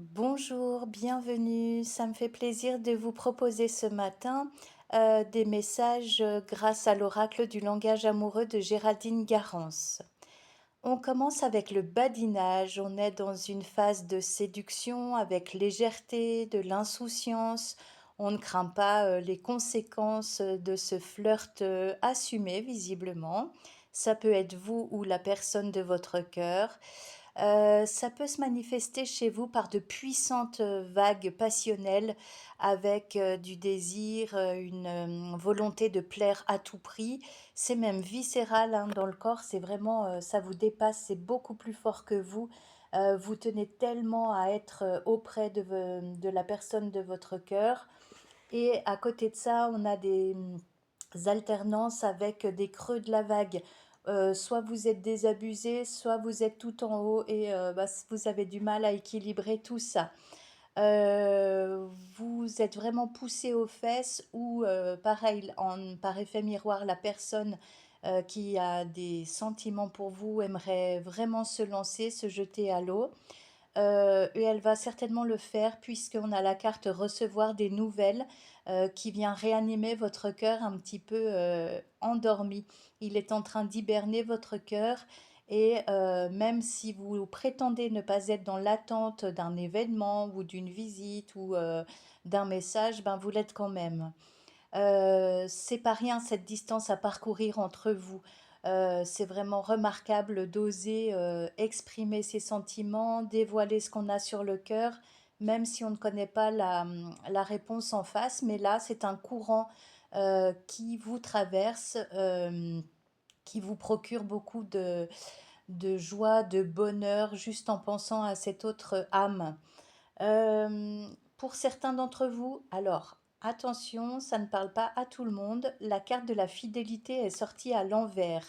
Bonjour, bienvenue. Ça me fait plaisir de vous proposer ce matin des messages grâce à l'oracle du langage amoureux de Géraldine Garance. On commence avec le badinage. On est dans une phase de séduction avec légèreté, de l'insouciance. On ne craint pas les conséquences de ce flirt assumé, visiblement. Ça peut être vous ou la personne de votre cœur. Ça peut se manifester chez vous par de puissantes vagues passionnelles avec du désir, une volonté de plaire à tout prix. C'est même viscéral hein, dans le corps, c'est vraiment, ça vous dépasse, c'est beaucoup plus fort que vous. Vous tenez tellement à être auprès de la personne de votre cœur. Et à côté de ça, on a des alternances avec des creux de la vague. Soit vous êtes désabusé, soit vous êtes tout en haut et vous avez du mal à équilibrer tout ça. Euh, Vous êtes vraiment poussé aux fesses ou pareil, par effet miroir, la personne qui a des sentiments pour vous aimerait vraiment se lancer, se jeter à l'eau. Et elle va certainement le faire puisqu'on a la carte recevoir des nouvelles qui vient réanimer votre cœur un petit peu endormi. Il est en train d'hiberner votre cœur et même si vous prétendez ne pas être dans l'attente d'un événement ou d'une visite ou d'un message, ben vous l'êtes quand même. C'est pas rien cette distance à parcourir entre vous. C'est vraiment remarquable d'oser exprimer ses sentiments, dévoiler ce qu'on a sur le cœur, même si on ne connaît pas la réponse en face. Mais là, c'est un courant qui vous traverse, qui vous procure beaucoup de joie, de bonheur, juste en pensant à cette autre âme. Pour certains d'entre vous, alors attention, ça ne parle pas à tout le monde. La carte de la fidélité est sortie à l'envers.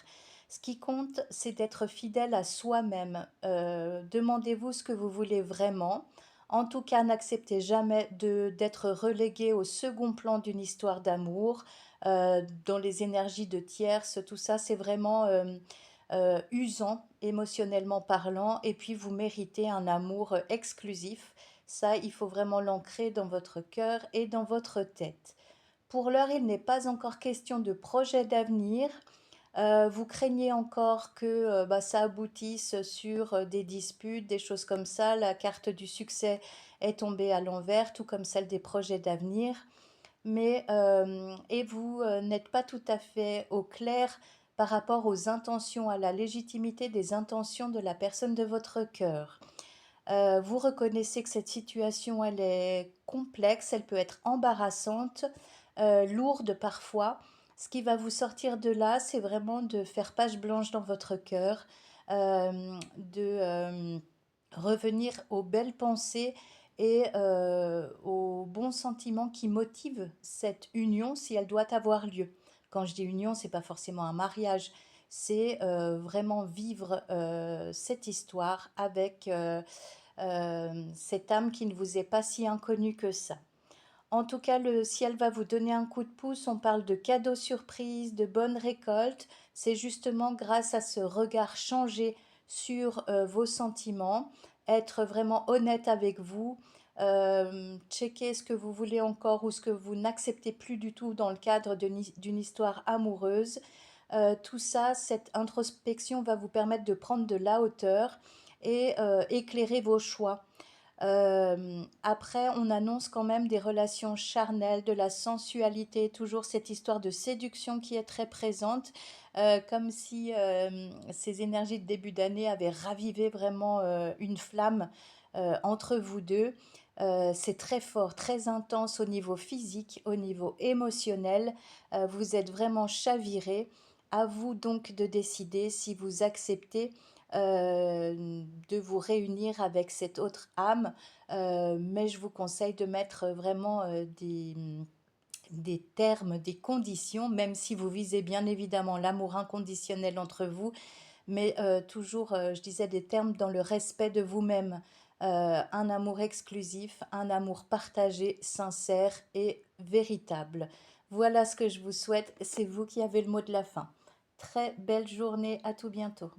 Ce qui compte, c'est d'être fidèle à soi-même. Demandez-vous ce que vous voulez vraiment. En tout cas, n'acceptez jamais d'être relégué au second plan d'une histoire d'amour, dans les énergies de tierces. Tout ça, c'est vraiment usant émotionnellement parlant. Et puis, vous méritez un amour exclusif. Ça, il faut vraiment l'ancrer dans votre cœur et dans votre tête. Pour l'heure, il n'est pas encore question de projet d'avenir. Vous craignez encore que ça aboutisse sur des disputes, des choses comme ça. La carte du succès est tombée à l'envers, tout comme celle des projets d'avenir. Mais et vous n'êtes pas tout à fait au clair par rapport aux intentions, à la légitimité des intentions de la personne de votre cœur. Vous reconnaissez que cette situation, elle est complexe, elle peut être embarrassante, lourde parfois. Ce qui va vous sortir de là, c'est vraiment de faire page blanche dans votre cœur, de revenir aux belles pensées et aux bons sentiments qui motivent cette union si elle doit avoir lieu. Quand je dis union, c'est pas forcément un mariage, c'est vraiment vivre cette histoire avec cette âme qui ne vous est pas si inconnue que ça. En tout cas, le ciel va vous donner un coup de pouce. On parle de cadeaux surprises, de bonnes récoltes. C'est justement grâce à ce regard changé sur vos sentiments, être vraiment honnête avec vous, checker ce que vous voulez encore ou ce que vous n'acceptez plus du tout dans le cadre d'une histoire amoureuse. Tout ça, cette introspection va vous permettre de prendre de la hauteur et éclairer vos choix. Après, on annonce quand même des relations charnelles, de la sensualité, toujours cette histoire de séduction qui est très présente, comme si ces énergies de début d'année avaient ravivé vraiment une flamme entre vous deux. C'est très fort, très intense au niveau physique, au niveau émotionnel. Vous êtes vraiment chaviré. À vous donc de décider si vous acceptez de vous réunir avec cette autre âme, mais je vous conseille de mettre vraiment des termes, des conditions, même si vous visez bien évidemment l'amour inconditionnel entre vous, mais toujours, je disais, des termes dans le respect de vous-même. Un amour exclusif, un amour partagé, sincère et véritable. Voilà ce que je vous souhaite, c'est vous qui avez le mot de la fin. Très belle journée, à tout bientôt.